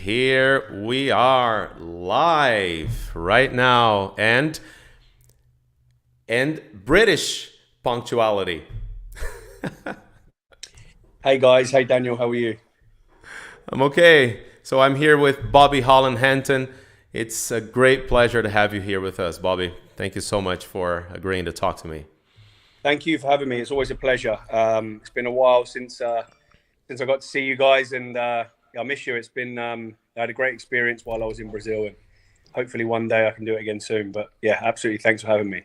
here we are live right now, and British punctuality. Hey guys, hey Daniel, how are you? I'm okay. So I'm here with Bobby Holland Hanton. It's a great pleasure to have you here with us, Bobby. Thank you so much for agreeing to talk to me. Thank you for having me. It's always a pleasure. It's been a while since I got to see you guys, and I miss you. I had a great experience while I was in Brazil, and hopefully one day I can do it again soon. But yeah, absolutely. Thanks for having me.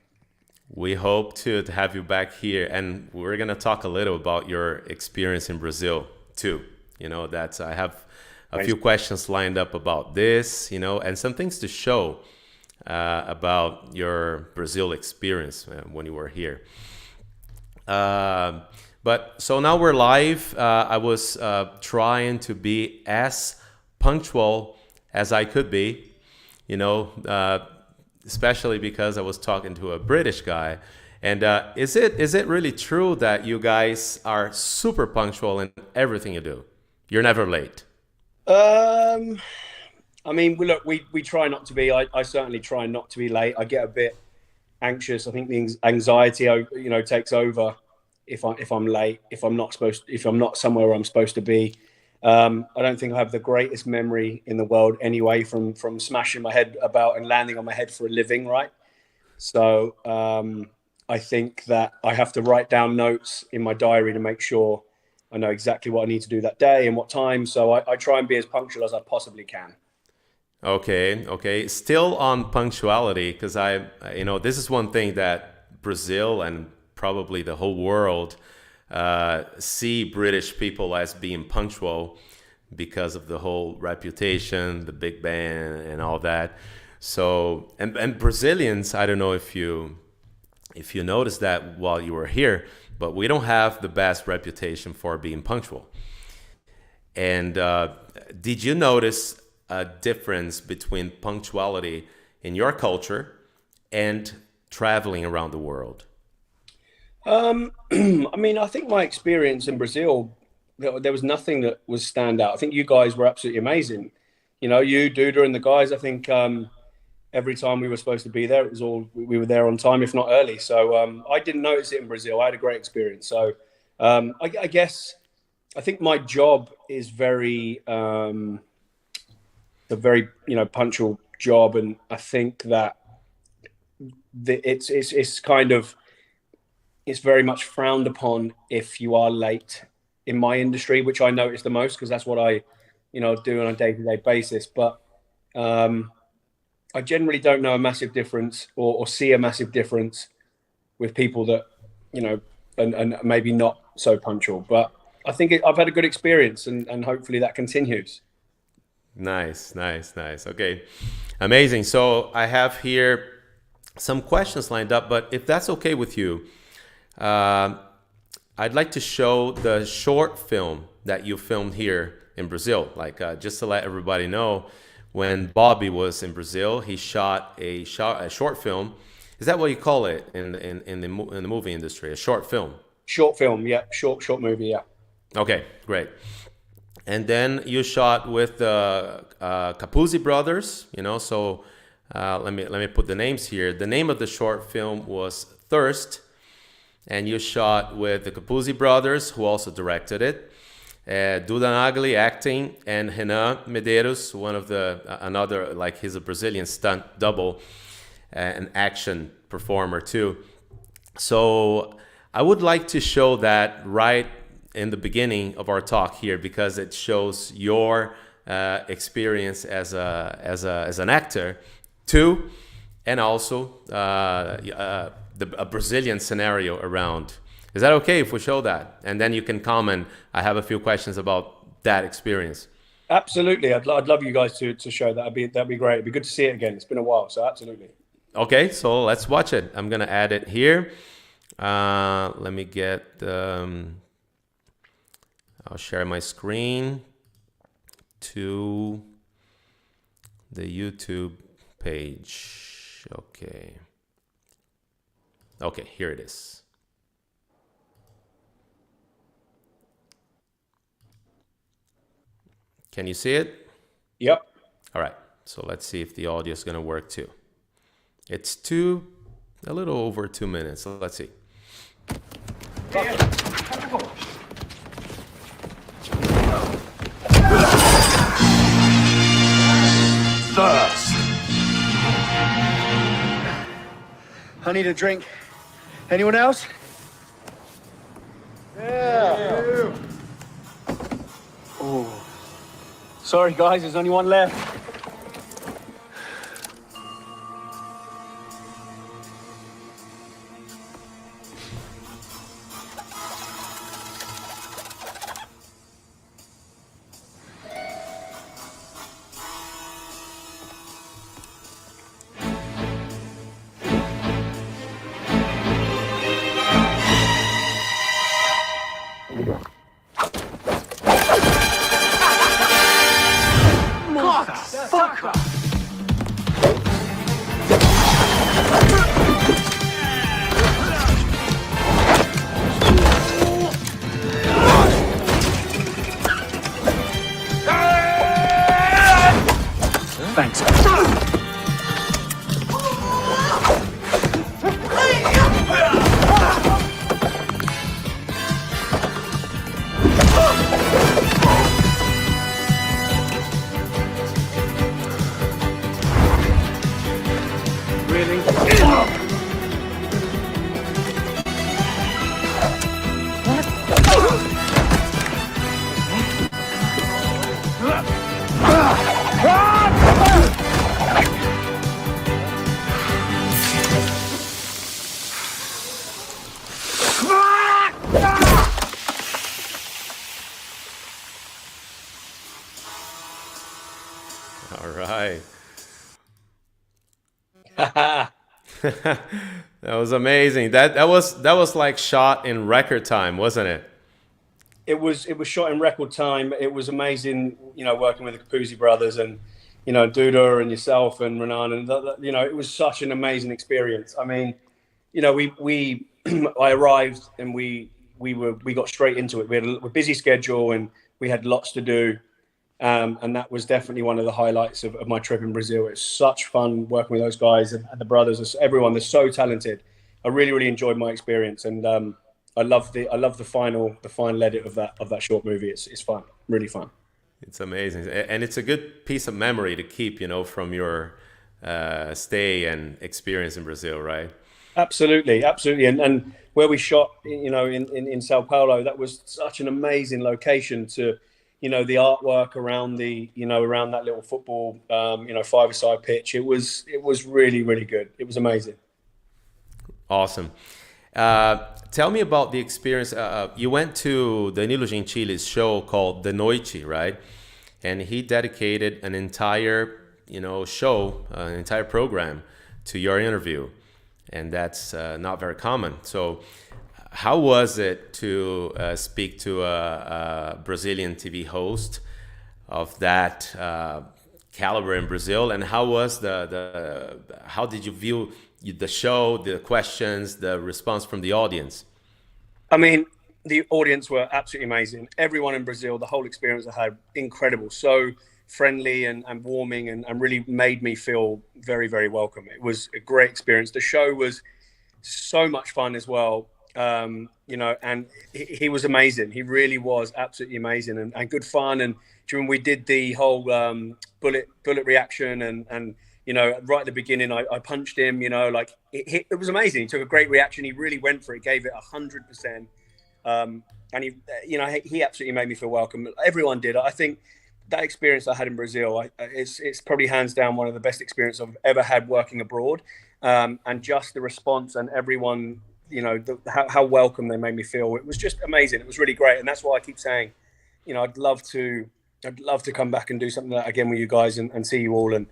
We hope to have you back here, and we're gonna talk a little about your experience in Brazil too. That I have a few Amazing. questions lined up about this, and some things to show about your Brazil experience when you were here. But so now we're live. I was trying to be as punctual as I could be, you know, uh, especially because I was talking to a British guy. And is it really true that you guys are super punctual in everything you do? You're never late. Um, look, we try not to be. I certainly try not to be late. I get a bit anxious. I think the anxiety, takes over if I'm late, if I'm not somewhere where I'm supposed to be. I don't think I have the greatest memory in the world anyway, from smashing my head about and landing on my head for a living, right? So I think that I have to write down notes in my diary to make sure I know exactly what I need to do that day and what time. So I try and be as punctual as I possibly can. Okay, okay. Still on punctuality, because this is one thing that Brazil and probably the whole world see British people as being punctual because of the whole reputation, the Big Ben, and all that. So, and Brazilians, I don't know if you noticed that while you were here, but we don't have the best reputation for being punctual. And did you notice a difference between punctuality in your culture and traveling around the world? I think my experience in Brazil, there was nothing that was stand out. I think you guys were absolutely amazing. You, Duda, and the guys. I think every time we were supposed to be there, it was all we were there on time, if not early. So I didn't notice it in Brazil. I had a great experience. So I guess I think my job is a very punctual job, and I think that it's kind of it's very much frowned upon if you are late in my industry, which I notice the most because that's what I do on a day-to-day basis. But um, I generally don't know a massive difference or see a massive difference with people that you know and maybe not so punctual. But I think I've had a good experience, and hopefully that continues. Nice, nice, nice. Okay, amazing. So I have here some questions lined up, but if that's okay with you, uh, I'd like to show the short film that you filmed here in Brazil. Like just to let everybody know, when Bobby was in Brazil, he shot a short film. Is that what you call it in the movie industry? A short film. Short film, yeah, short movie, yeah. Okay, great. And then you shot with the Capuzzi brothers. So let me put the names here. The name of the short film was Thirst, and you shot with the Capuzzi brothers, who also directed it. Duda Nagli acting, and Renan Medeiros, one of the another, like, he's a Brazilian stunt double, an action performer too. So I would like to show that right in the beginning of our talk here, because it shows your experience as an actor too, and also a Brazilian scenario around. Is that okay if we show that? And then you can comment. I have a few questions about that experience. Absolutely, I'd love you guys to show that. That'd be great. It'd be good to see it again. It's been a while, so absolutely. Okay, so let's watch it. I'm gonna add it here. Let me get. I'll share my screen to the YouTube page. Okay. Okay, here it is. Can you see it? Yep. All right. So let's see if the audio is going to work too. It's a little over 2 minutes. So let's see. Thirst. I need a drink. Anyone else? Yeah. Oh. Sorry, guys. There's only one left. Thanks. Really? All right. That was amazing. That was like shot in record time, wasn't it? It was shot in record time. It was amazing, working with the Capuzzi brothers and, Duda and yourself and Renan, and it was such an amazing experience. I mean, we I arrived and we got straight into it. We had a busy schedule and we had lots to do. And that was definitely one of the highlights of my trip in Brazil. It's such fun working with those guys and the brothers, everyone. They're so talented. I really, really enjoyed my experience, and I love the final edit of that short movie. It's fun, really fun. It's amazing, and it's a good piece of memory to keep, from your stay and experience in Brazil, right? Absolutely. And where we shot, in Sao Paulo, that was such an amazing location to. The artwork around around that little football, five-a-side pitch. It was really, really good. It was amazing. Awesome. Tell me about the experience. You went to Danilo Gentile's show called The Noite, right? And he dedicated an entire, show, an entire program to your interview. And that's not very common. So how was it to speak to a Brazilian TV host of that caliber in Brazil? And how was how did you view the show, the questions, the response from the audience? I mean, the audience were absolutely amazing. Everyone in Brazil, the whole experience I had, incredible. So friendly and warming and really made me feel very, very welcome. It was a great experience. The show was so much fun as well. And he was amazing. He really was absolutely amazing and good fun. And during we did the whole bullet reaction and right at the beginning, I punched him. It was amazing. He took a great reaction. He really went for it. Gave it 100%. And he absolutely made me feel welcome. Everyone did. I think that experience I had in Brazil, it's probably hands down one of the best experiences I've ever had working abroad. And just the response and everyone. How welcome they made me feel. It was just amazing. It was really great. And that's why I keep saying, I'd love to come back and do something like that again with you guys and see you all. And,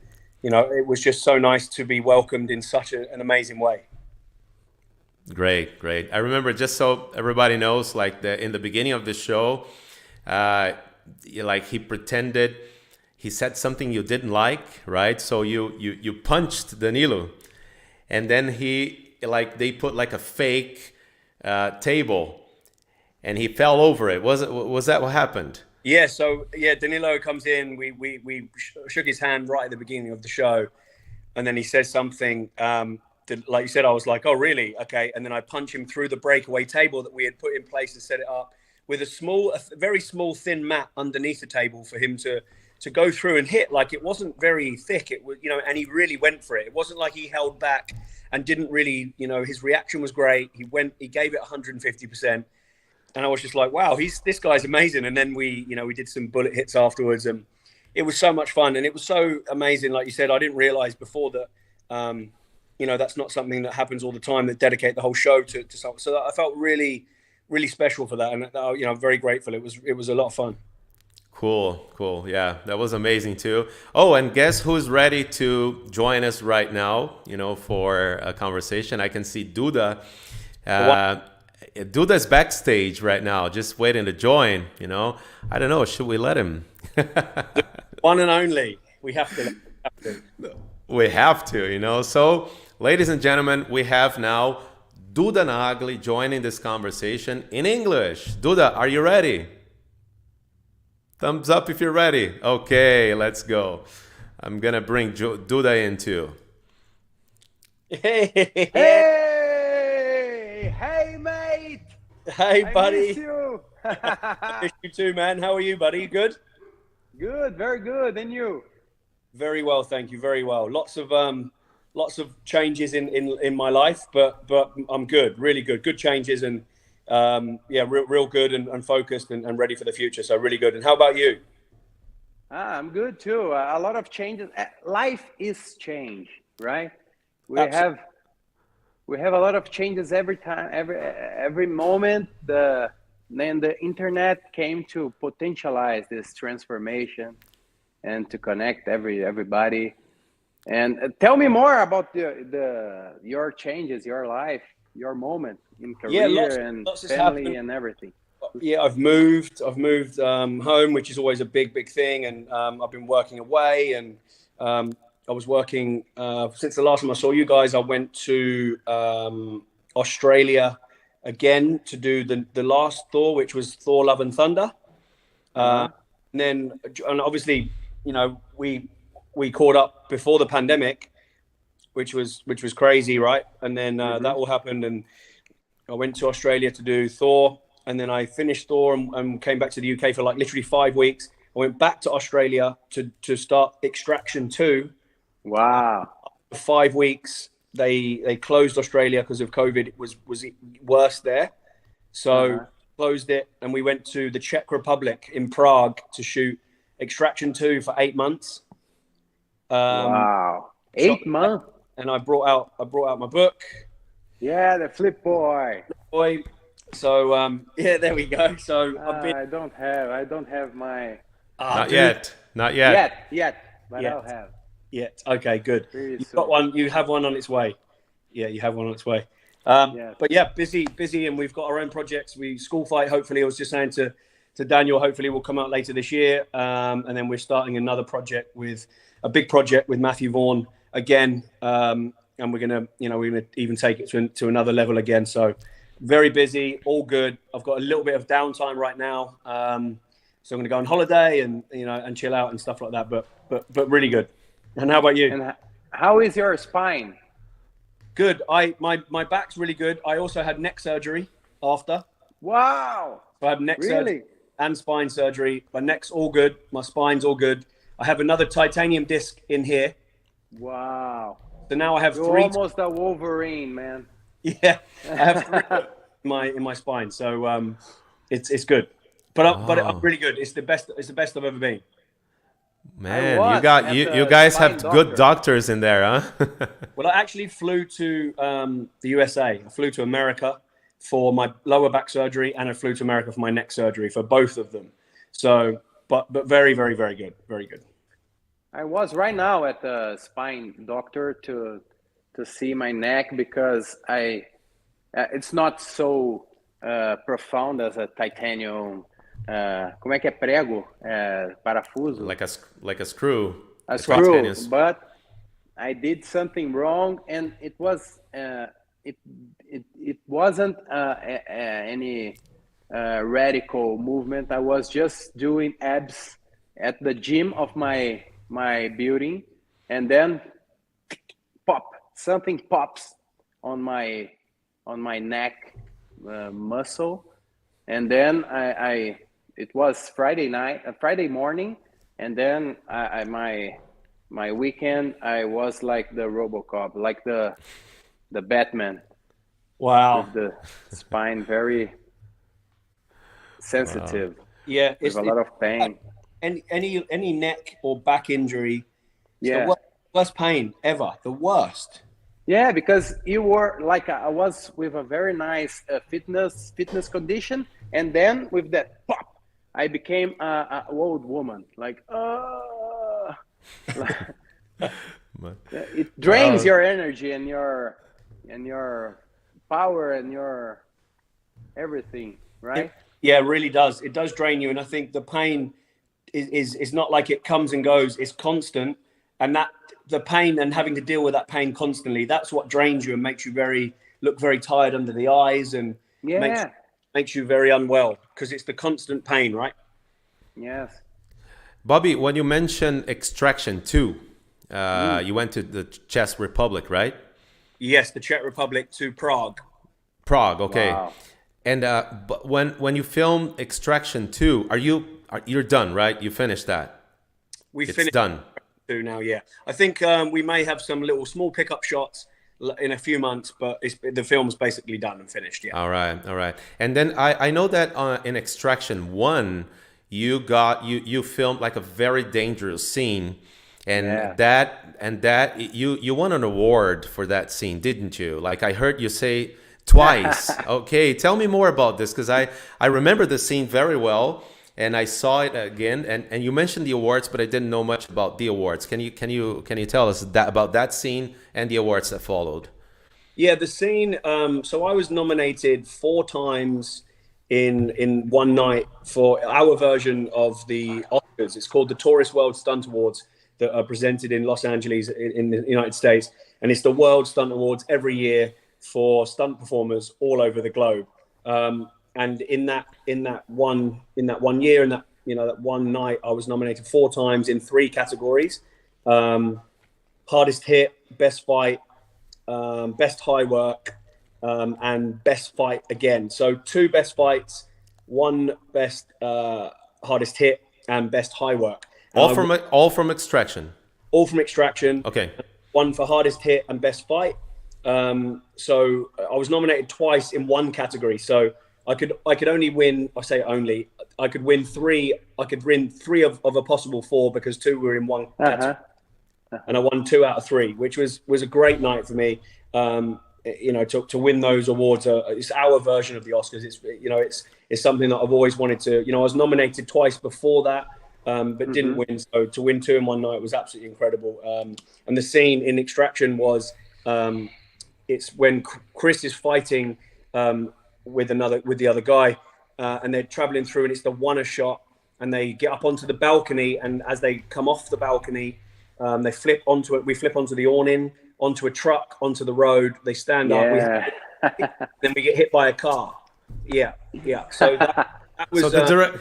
it was just so nice to be welcomed in such an amazing way. Great. I remember, just so everybody knows, in the beginning of the show, he pretended he said something you didn't like, right? So you punched Danilo, and then they put a fake table, and he fell over it. Was that what happened? Yeah, so yeah, Danilo comes in. We shook his hand right at the beginning of the show, and then he says something. Like you said, I was like, "Oh, really? Okay." And then I punch him through the breakaway table that we had put in place to set it up with a very small, thin mat underneath the table for him to go through and hit. Like it wasn't very thick. It was, and he really went for it. It wasn't like he held back and didn't really, his reaction was great. He gave it 150%. And I was just like, wow, this guy's amazing. And then we did some bullet hits afterwards, and it was so much fun. And it was so amazing. Like you said, I didn't realize before that, that's not something that happens all the time, that dedicate the whole show to something. So I felt really, really special for that. And, I'm very grateful. It was a lot of fun. Cool. Yeah, that was amazing too. Oh, and guess who's ready to join us right now, for a conversation? I can see Duda. Duda's backstage right now, just waiting to join, I don't know, should we let him? One and only. We have to. We have to, So, ladies and gentlemen, we have now Duda Nagli joining this conversation in English. Duda, are you ready? Thumbs up if you're ready. Okay, let's go. I'm gonna bring Duda in too. Hey, mate. Hey, buddy. I miss you. Miss you too, man. How are you, buddy? You good? Good, very good. And you? Very well, thank you. Very well. Lots of changes in my life, but I'm good. Really good. Good changes, and real good and focused and ready for the future. So really good. And how about you? I'm good too. A lot of changes. Life is change, right? We have a lot of changes every time, every moment. Then the internet came to potentialize this transformation and to connect everybody. And tell me more about your changes, your life, your moment in career and family and everything. Yeah, I've moved home, which is always a big thing, and I've been working away, and I was working since the last time I saw you guys. I went to Australia again to do the last Thor, which was Thor: Love and Thunder. And obviously, we caught up before the pandemic, which was crazy, right? And then that all happened, and I went to Australia to do Thor, and then I finished Thor and came back to the UK for like literally 5 weeks. I went back to Australia to start Extraction 2. Wow. 5 weeks, they closed Australia because of COVID. It was worse there. So closed it, and we went to the Czech Republic in Prague to shoot Extraction 2 for 8 months. Wow. 8 months. And I brought out my book. Yeah, the Flip Boy. So there we go. So I don't have my. Not yet. But I'll have. Yet. Okay, good. You've got one. You have one on its way. Yeah, you have one on its way. But yeah, busy, and we've got our own projects. School Fight. Hopefully, I was just saying to Daniel. Hopefully, will come out later this year. And then we're starting another project with a big project with Matthew Vaughan again. And we're gonna even take it to another level again. So very busy, all good. I've got a little bit of downtime right now. So I'm gonna go on holiday and chill out and stuff like that. But really good. And how about you? And how is your spine? Good. My back's really good. I also had neck surgery after. Wow. So I had neck surgery and spine surgery. My neck's all good. My spine's all good. I have another titanium disc in here. Wow. So now I have You're three. Almost a Wolverine, man. Yeah, I have three in my spine. So it's good. But I'm really good. It's the best I've ever been. Man, you guys have good doctors in there, huh? Well, I actually flew to the USA. I flew to America for my lower back surgery, and I flew to America for my neck surgery, for both of them. So, but very, very, very good. Very good. I was right now at the spine doctor to see my neck, because it's not so profound as a titanium. Como é que é prego? Parafuso. Like a screw. A screw. But I did something wrong, and it wasn't any radical movement. I was just doing abs at the gym of my building, and then something pops on my neck muscle, and then it was Friday morning, and then my weekend I was like the RoboCop, like the Batman. Wow. With the spine very sensitive. Wow. Yeah, with a lot of pain. Any neck or back injury, it's the worst pain ever. The worst. Yeah, because you were like, I was with a very nice fitness condition, and then with that pop, I became a old woman. Like, it drains your energy and your power and your everything, right? Yeah, it really does. It does drain you, and I think the pain is not like it comes and goes. It's constant, and that the pain and having to deal with that pain constantly, that's what drains you and makes you look very tired under the eyes, and makes you very unwell, because it's the constant pain, right? Yes. Bobby, when you mentioned Extraction 2, you went to the Czech Republic, right? Yes, the Czech Republic to Prague. Prague, okay. Wow. And but when you film Extraction 2, you're done, right? You finished that. It's finished done. 2 now, yeah. I think we may have some little small pickup shots in a few months, but the film's basically done and finished, yeah. All right. And then I know that in Extraction 1, you filmed like a very dangerous scene, and that you won an award for that scene, didn't you? Like, I heard you say twice. Okay, tell me more about this, because I remember the scene very well, and I saw it again, and you mentioned the awards, but I didn't know much about the awards. Can you tell us about that scene and the awards that followed? Yeah, the scene. So I was nominated 4 times in one night for our version of the Oscars. It's called the Tourist World Stunt Awards, that are presented in Los Angeles in the United States, and it's the World Stunt Awards every year for stunt performers all over the globe. And in that one year, in that one night, I was nominated 4 times in 3 categories: hardest hit, best fight, best high work, and best fight again. So 2 best fights, 1 best hardest hit, and best high work. All from Extraction. All from Extraction. Okay. 1 for hardest hit and best fight. So I was nominated twice in 1 category. So I could only win. I say only. I could win 3. I could win 3 of a possible 4, because 2 were in 1 category, and I won 2 out of 3, which was a great night for me. To win those awards. It's our version of the Oscars. It's something that I've always wanted to. I was nominated twice before that. But didn't win. So to win 2 in one night was absolutely incredible. And the scene in Extraction was, it's when Chris is fighting with the other guy, and they're traveling through, and it's the one-er shot, and they get up onto the balcony, and as they come off the balcony, they flip onto it. We flip onto the awning, onto a truck, onto the road. They stand up. Then we get hit by a car. Yeah. So that was. So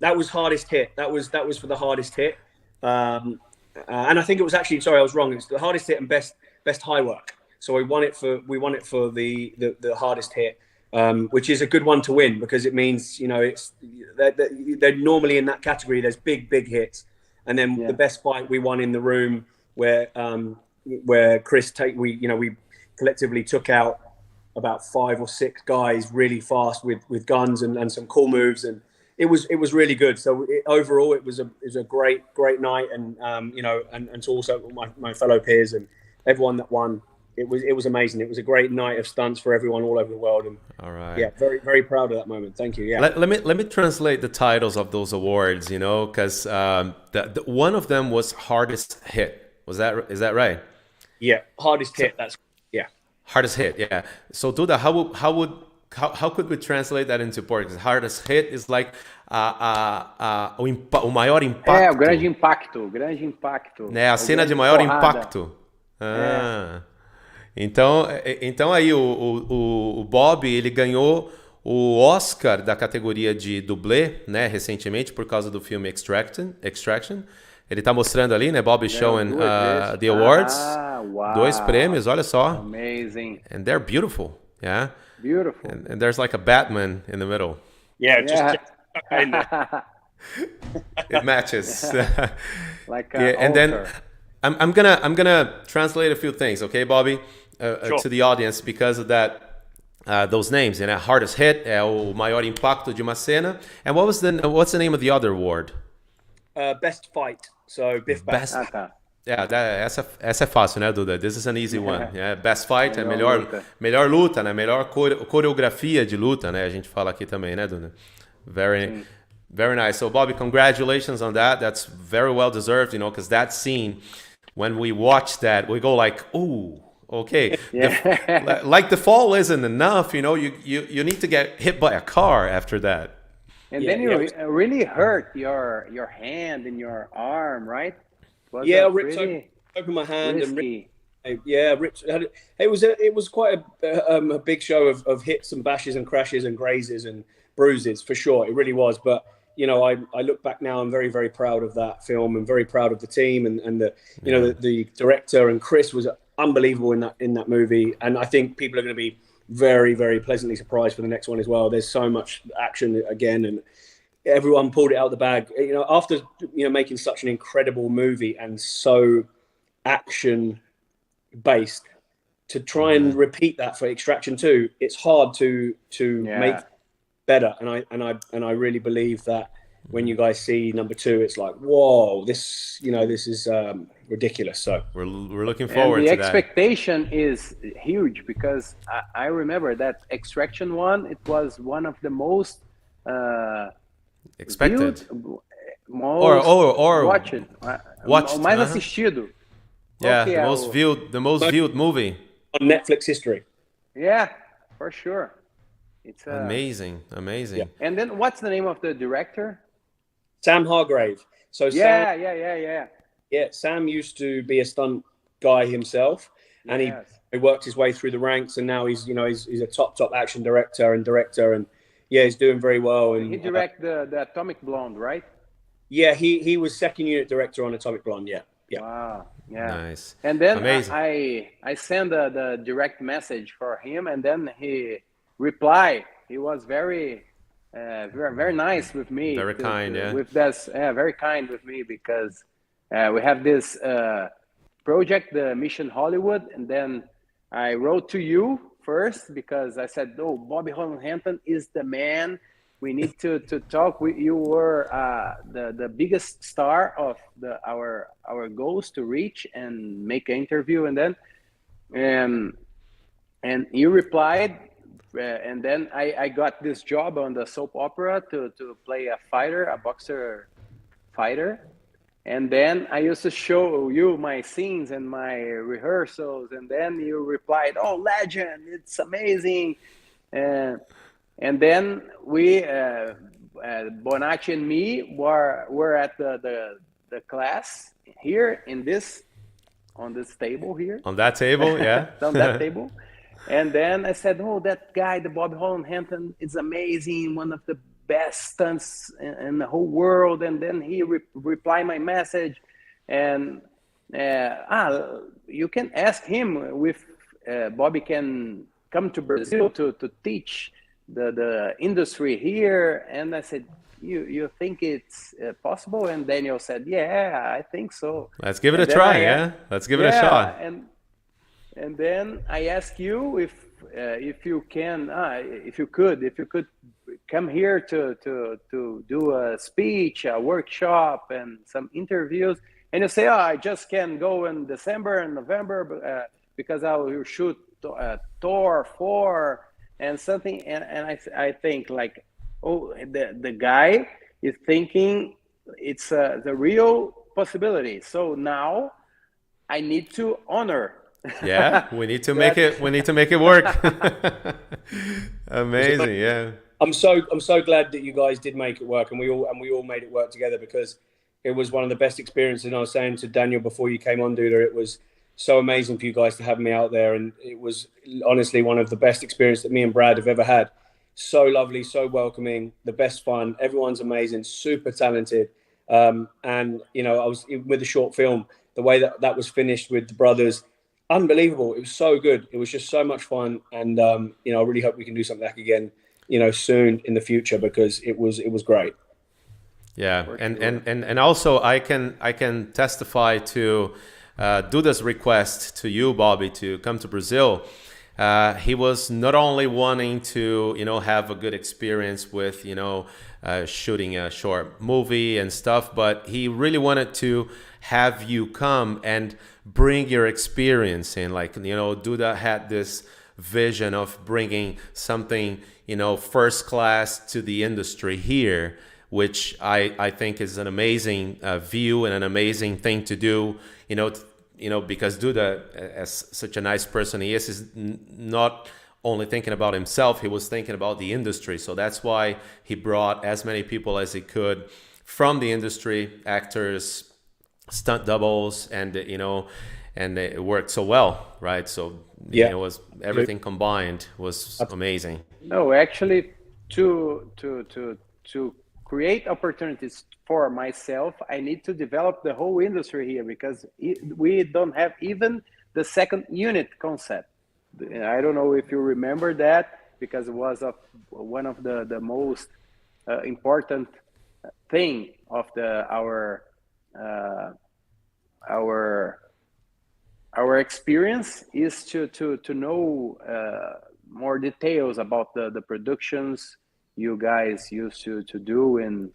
that was hardest hit. That was for the hardest hit, and I think it was actually. Sorry, I was wrong. It's the hardest hit and best high work. So we won it for the hardest hit, which is a good one to win, because it means they're normally in that category. There's big hits, and then the best fight we won in the room where Chris we collectively took out about 5 or 6 guys really fast with guns and some cool moves, and it was really good. So overall, it was a great night, and and to also my fellow peers and everyone that won. It was amazing. It was a great night of stunts for everyone all over the world. And all right, yeah, very very proud of that moment. Thank you. Yeah. Let me translate the titles of those awards. Because the one of them was hardest hit. Is that right? Yeah, hardest hit. That's hardest hit. Yeah. So Duda, how could we translate that into Portuguese? Hardest hit is like o maior impacto. O grande impacto. Né, a cena de maior impacto. Então aí o Bob, ele ganhou o Oscar da categoria de dublê, né, recentemente, por causa do filme Extraction. Ele tá mostrando ali, né, Bob showing the awards. Wow. 2 prêmios, olha só. Amazing. And they're beautiful, yeah? Beautiful. And there's like a Batman in the middle. Yeah, Yeah. It matches. Like Yeah, and then I'm gonna translate a few things, okay, Bobby, Sure. to the audience because of that. Those names, and hardest hit, o maior impacto de uma cena. And what's the name of the other award? Best fight. So Biff Best. Bass. Yeah, essa é fácil, né, Duda? This is an easy one. Yeah, best fight é luta. melhor luta, né? Melhor coreografia de luta, né? A gente fala aqui também, né, Duda? Very nice. So, Bobby, congratulations on that. That's very well deserved, because that scene, when we watch that, we go like, ooh. Okay, Yeah. like the fall isn't enough, you need to get hit by a car after that. And Yeah, then you yeah. really hurt your hand and your arm, right? Was Yeah, that ripped really open my hand and risky? ripped. It was quite a big show of hits and bashes and crashes and grazes and bruises for sure. It really was. But I look back now. I'm very, very proud of that film and very proud of the team and the director, and Chris was unbelievable in that movie. And I think people are going to be very, very pleasantly surprised for the next one as well. There's so much action again, and everyone pulled it out of the bag. After making such an incredible movie and so action based, to try and repeat that for Extraction 2, it's hard to make better. And I really believe that when you guys see number 2, it's like, whoa, this is ridiculous. So we're looking forward and the to that. expectation is huge because I remember that Extraction 1, it was one of the most Expected. viewed, Or watched, mais assistido. Yeah, Okay, the most viewed movie. on Netflix history. Yeah, for sure. It's Amazing. Yeah. And then what's the name of the director? Sam Hargrave. So Yeah. Sam used to be a stunt guy himself, and Yes. he worked his way through the ranks, and now he's a top action director, and he's doing very well. And He directed the Atomic Blonde, right? yeah, he was second unit director on Atomic Blonde. Yeah. Wow. Yeah. Nice. And then Amazing. I sent the direct message for him, and then he replied. He was very very nice with me. Very kind, yeah. With this, very kind with me because we have this project, the Mission Hollywood, and then I wrote to you first because I said, "Oh, Bobby Holland Hanton is the man. We need to talk." You were the biggest star of our goals to reach and make an interview, and then and you replied. And then I got this job on the soap opera to play a boxer fighter. And then I used to show you my scenes and my rehearsals. And then you replied, "Oh, legend, it's amazing." And then we, Bonacci and me were at the class here on this table here. On that table, yeah. On that table. And then I said, "Oh, that guy, the Bobby Holland Hanton, is amazing. One of the best stunts in the whole world." And then he replied my message, and you can ask him if Bobby can come to Brazil to teach the industry here. And I said, "You think it's possible?" And Daniel said, "Yeah, I think so." Let's give it a try, yeah? Let's give it a shot. And then I ask you if you can, if you could come here to do a speech, a workshop, and some interviews. And you say, "Oh, I just can go in December and November because I will shoot Thor 4 and something." And I think like, oh, the guy is thinking it's the real possibility. So now I need to honor. Yeah, we need to make it. We need to make it work. Amazing, yeah. I'm so glad that you guys did make it work, and we all made it work together because it was one of the best experiences. And I was saying to Daniel before you came on, Duda, it was so amazing for you guys to have me out there, and it was honestly one of the best experiences that me and Brad have ever had. so lovely, so welcoming, the best fun. Everyone's amazing, super talented. And you know, I was with the short film, the way that was finished with the brothers, unbelievable. It was so good. It was just so much fun. And you know, I really hope we can do something like again, you know, soon in the future, because it was great. Yeah, and also I can testify to Duda's request to you, Bobby, to come to Brazil. He was not only wanting to, you know, have a good experience with, you know, shooting a short movie and stuff, but he really wanted to have you come and bring your experience in. Like, you know, Duda had this vision of bringing something, you know, first class to the industry here, which I think is an amazing view and an amazing thing to do, you know, because Duda, as such a nice person he is not only thinking about himself, he was thinking about the industry. So that's why he brought as many people as he could from the industry, actors, stunt doubles, and, you know, and it worked so well, right? So yeah, it was everything combined was amazing. No, actually, to create opportunities for myself, I need to develop the whole industry here, because we don't have even the second unit concept. I don't know if you remember that, because it was one of the most important thing of our experience is to know more details about the productions you guys used to do in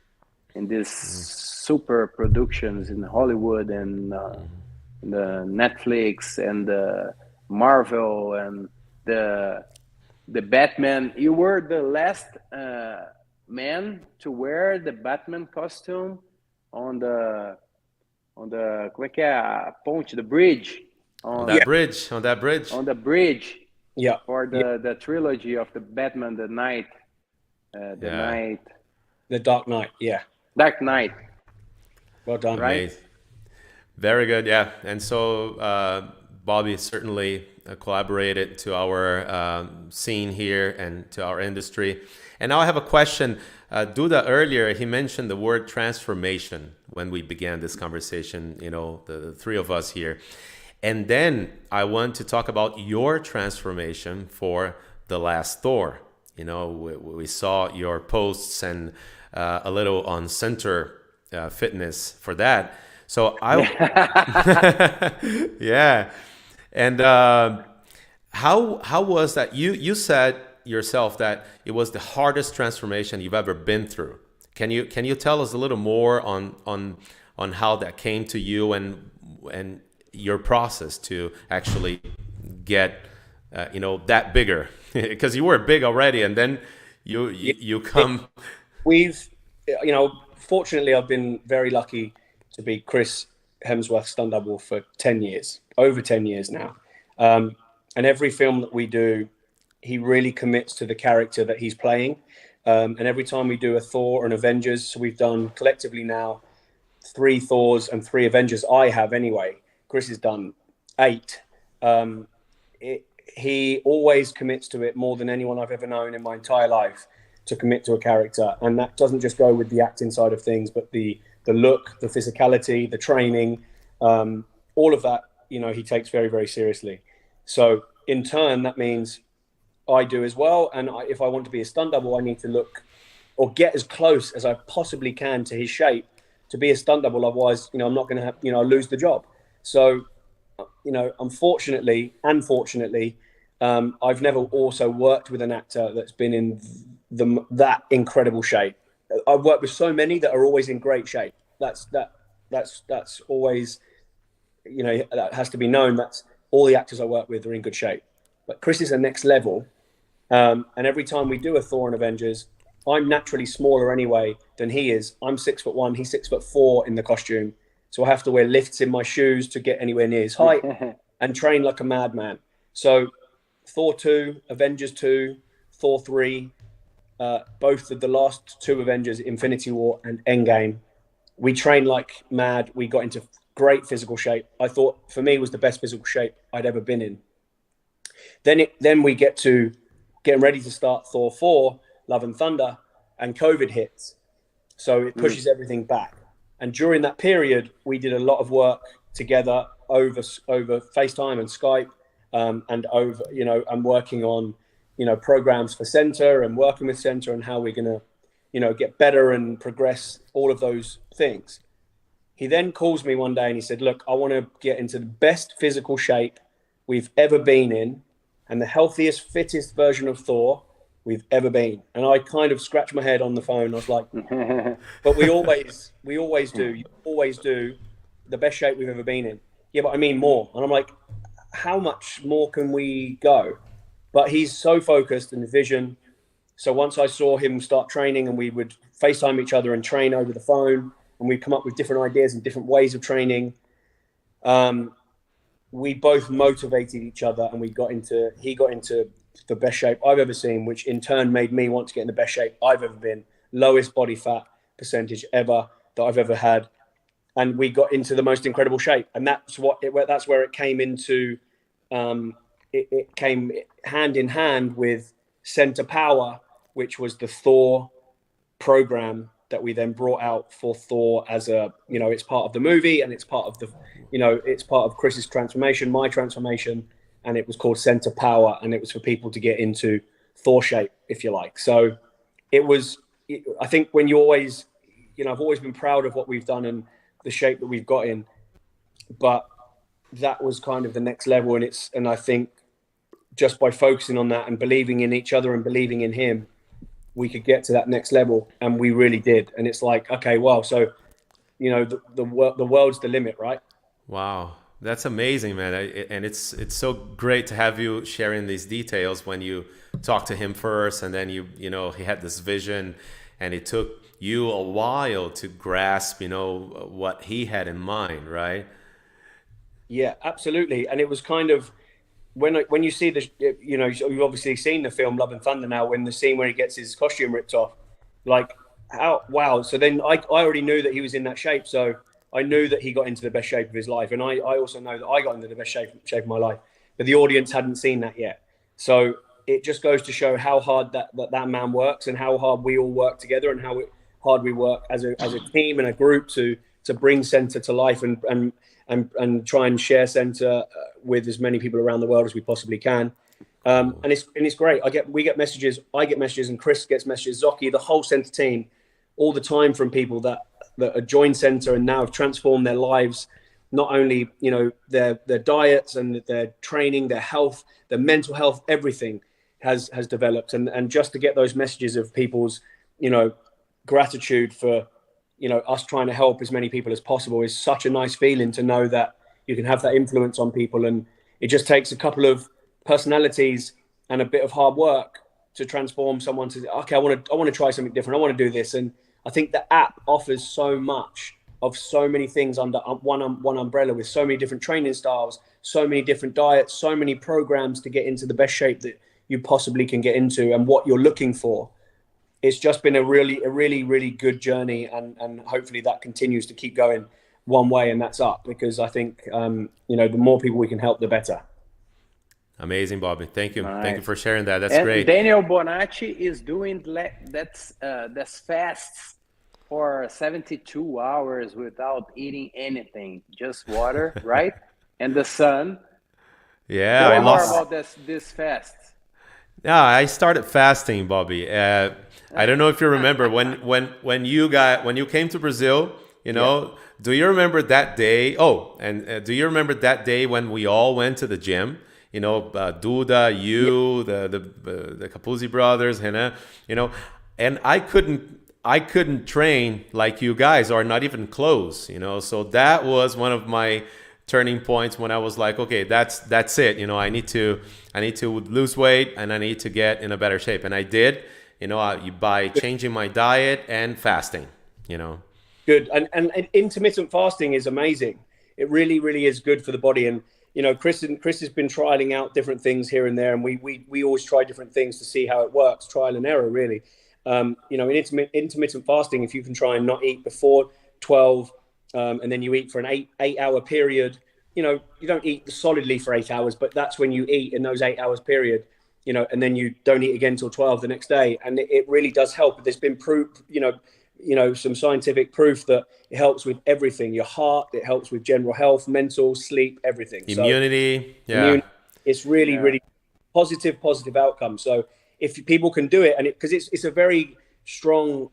these super productions in Hollywood and the Netflix and the Marvel and the Batman. You were the last man to wear the Batman costume on the como é que é a ponte, the bridge on that bridge. Yeah, for the trilogy of the Batman, the Dark Knight. Yeah, Dark Knight. Well done. Right. Amazing. Very good. Yeah. And so Bobby certainly collaborated to our scene here and to our industry. And now I have a question. Duda, earlier, he mentioned the word transformation when we began this conversation, you know, the three of us here. And then I want to talk about your transformation for the last Thor. You know, we saw your posts and a little on Center Fitness for that. So yeah. And how was that? You said yourself that it was the hardest transformation you've ever been through. Can you tell us a little more on how that came to you and your process to actually get you know, that bigger? Because you were big already, and then you come. We've, you know, fortunately, I've been very lucky to be Chris Hemsworth stunt double for 10 years, over 10 years now. And every film that we do, he really commits to the character that he's playing. And every time we do a Thor or an Avengers, so we've done collectively now 3 Thors and 3 Avengers. I have anyway. Chris has done 8. He always commits to it more than anyone I've ever known in my entire life, to commit to a character. And that doesn't just go with the acting side of things, but the look, the physicality, the training, all of that, you know, he takes very, very seriously. So in turn, that means I do as well. And if I want to be a stunt double, I need to look or get as close as I possibly can to his shape to be a stunt double. Otherwise, you know, I'm not going to have, you know, lose the job. So, you know, unfortunately, I've never also worked with an actor that's been in that incredible shape. I've worked with so many that are always in great shape. That's always, you know, that has to be known. That's all the actors I work with are in good shape. But Chris is the next level. And every time we do a Thor and Avengers, I'm naturally smaller anyway than he is. I'm 6'1", he's 6'4" in the costume. So I have to wear lifts in my shoes to get anywhere near his height and train like a madman. So Thor 2, Avengers 2, Thor 3, both of the last 2 Avengers, Infinity War and Endgame, we trained like mad. We got into great physical shape. I thought, for me, it was the best physical shape I'd ever been in. Then we get to getting ready to start Thor 4, Love and Thunder, and COVID hits. So it pushes everything back. And during that period, we did a lot of work together over FaceTime and Skype, and over, I'm working on, programs for Centre and working with Centre and how we're going to, get better and progress all of those things. He then calls me one day and he said, look, I want to get into the best physical shape we've ever been in and the healthiest, fittest version of Thor we've ever been. And I kind of scratched my head on the phone. I was like, but we always do. You always do the best shape we've ever been in. Yeah, but I mean more. And I'm like, how much more can we go? But he's so focused and vision. So once I saw him start training and we would FaceTime each other and train over the phone, and we'd come up with different ideas and different ways of training, we both motivated each other, and he got into the best shape I've ever seen, which in turn made me want to get in the best shape I've ever been. Lowest body fat percentage ever that I've ever had. And we got into the most incredible shape. And that's where it came into, it came hand in hand with Center Power, which was the Thor program that we then brought out for Thor as a, it's part of the movie, and it's part of the, it's part of Chris's transformation, my transformation. And it was called Center Power, and it was for people to get into Thor shape, if you like. So I think when you always, I've always been proud of what we've done and the shape that we've got in, but that was kind of the next level. And I think just by focusing on that and believing in each other and believing in him, we could get to that next level. And we really did. And it's like, okay, well, so, the world's the limit, right? Wow. That's amazing, man. And it's so great to have you sharing these details when you talked to him first, and then he had this vision, and it took you a while to grasp, what he had in mind, right? Yeah, absolutely. And it was kind of when you see you've obviously seen the film Love and Thunder now, when the scene where he gets his costume ripped off, like, how, wow. So then I already knew that he was in that shape. So I knew that he got into the best shape of his life. And I also know that I got into the best shape of my life, but the audience hadn't seen that yet. So it just goes to show how hard that man works, and how hard we all work together, and how hard we work as a team and a group to bring Centre to life and try and share Centre with as many people around the world as we possibly can. And it's great. We get messages, I get messages, and Chris gets messages, Zoki, the whole Centre team, all the time, from people that are joined Centre and now have transformed their lives, not only their diets and their training, their health, their mental health, everything has developed. And just to get those messages of people's gratitude for us trying to help as many people as possible is such a nice feeling, to know that you can have that influence on people. And it just takes a couple of personalities and a bit of hard work to transform someone to, okay, I want to try something different, I want to do this. And I think the app offers so much of so many things under one umbrella, with so many different training styles, so many different diets, so many programs to get into the best shape that you possibly can get into and what you're looking for. It's just been a really, really good journey, and hopefully that continues to keep going one way, and that's up, because I think the more people we can help, the better. Amazing, Bobby. Thank you. Nice. Thank you for sharing that. That's great. Daniel Bonacci is doing that's fasts for 72 hours without eating anything, just water, right? And the sun. Yeah, I lost more about this fast. Yeah, I started fasting, Bobby. I don't know if you remember when you came to Brazil. Yeah. Do you remember that day? Oh, and do you remember that day when we all went to the gym? Duda, you, the Capuzzi brothers, Renan. And I couldn't train like you guys, or not even close. So that was one of my turning points when I was like, okay, that's it. I need to lose weight, and I need to get in a better shape. And I did, by changing my diet and fasting, Good. And intermittent fasting is amazing. It really, really is good for the body. And, Chris has been trialing out different things here and there. And we always try different things to see how it works. Trial and error, really. In intermittent fasting, if you can try and not eat before 12, and then you eat for an 8-hour period, you don't eat solidly for 8 hours, but that's when you eat in those 8 hours period. and then you don't eat again till 12 the next day. And it really does help. There's been proof, some scientific proof that it helps with everything, your heart, it helps with general health, mental, sleep, everything. Immunity. It's really, really positive outcome. So if people can do it, and because it's a very strong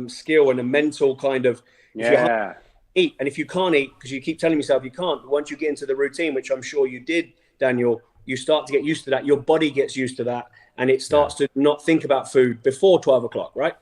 skill and a mental kind of, if you eat, and if you can't eat, because you keep telling yourself you can't, but once you get into the routine, which I'm sure you did, Daniel, you start to get used to that. Your body gets used to that, and it starts to not think about food before 12 o'clock, right?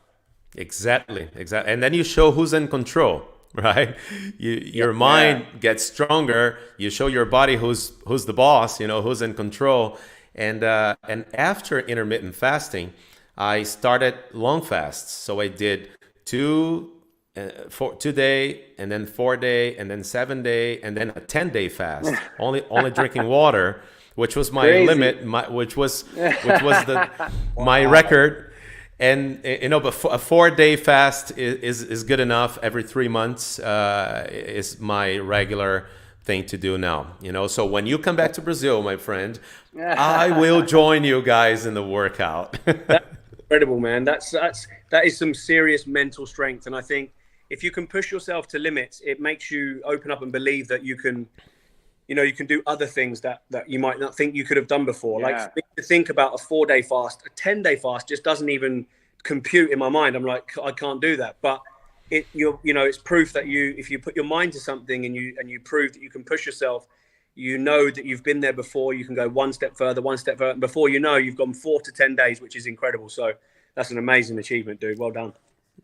Exactly. And then you show who's in control, right? Your mind gets stronger. You show your body who's the boss, who's in control. And after intermittent fasting, I started long fasts. So I did 2 day, and then 4 day, and then 7 day, and then a 10-day fast. only drinking water, which was my limit, which was my record. And but a 4-day fast is good enough. Every 3 months is my regular thing to do now. So when you come back to Brazil, my friend, I will join you guys in the workout. That's incredible, man. That is some serious mental strength. And I think if you can push yourself to limits, it makes you open up and believe that you can do other things that you might not think you could have done before. Like to think about a 4-day fast, a 10-day fast just doesn't even compute in my mind. I'm like, I can't do that. But it's proof that if you put your mind to something and you prove that you can push yourself, that you've been there before, you can go one step further, and before you've gone 4 to 10 days, which is incredible. So that's an amazing achievement, dude. Well done.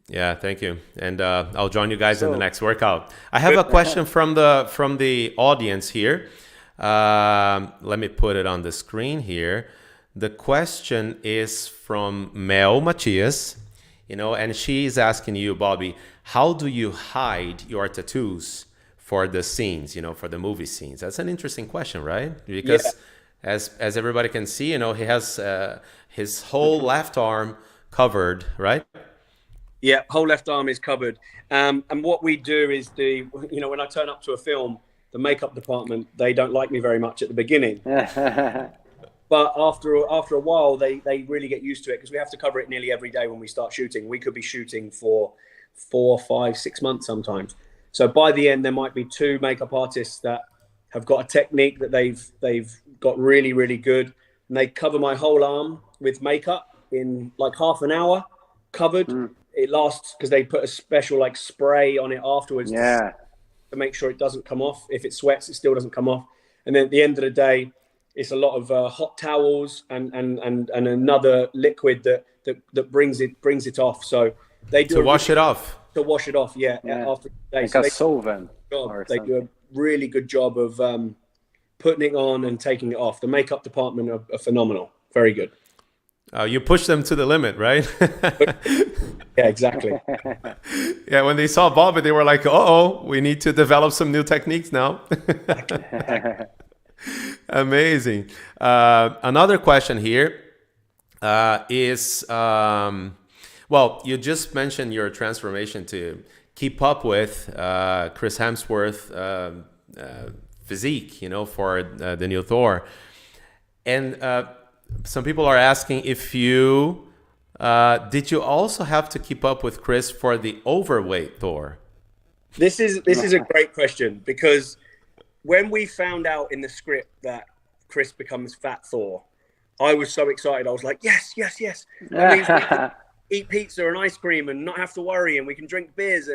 Yeah, thank you. And I'll join you guys in the next workout. I have a question from the audience here. Let me put it on the screen here. The question is from Mel Matias, and she's asking you, Bobby, how do you hide your tattoos for the scenes, for the movie scenes? That's an interesting question, right? Because as everybody can see, he has his whole left arm covered, right? Yeah, whole left arm is covered. And what we do is when I turn up to a film, the makeup department, they don't like me very much at the beginning. But after a while, they really get used to it, because we have to cover it nearly every day when we start shooting. We could be shooting for 4, 5, 6 months sometimes. So by the end, there might be 2 makeup artists that have got a technique that they've got really, really good. And they cover my whole arm with makeup in like half an hour, covered. It lasts because they put a special spray on it afterwards to make sure it doesn't come off. If it sweats, it still doesn't come off. And then at the end of the day, it's a lot of hot towels and another liquid that brings it off. So they do wash it off. To wash it off, after the day. Like a solvent. They do a really good job of putting it on and taking it off. The makeup department are phenomenal. Very good. You push them to the limit, right? Yeah, exactly. Yeah, when they saw Bobby, they were like, we need to develop some new techniques now. Amazing. Another question here is, you just mentioned your transformation to keep up with Chris Hemsworth physique, for the new Thor. And some people are asking if you did you also have to keep up with Chris for the overweight Thor? This is a great question, because when we found out in the script that Chris becomes Fat Thor, I was so excited. I was like, yes. That means we can eat pizza and ice cream and not have to worry, and we can drink beers.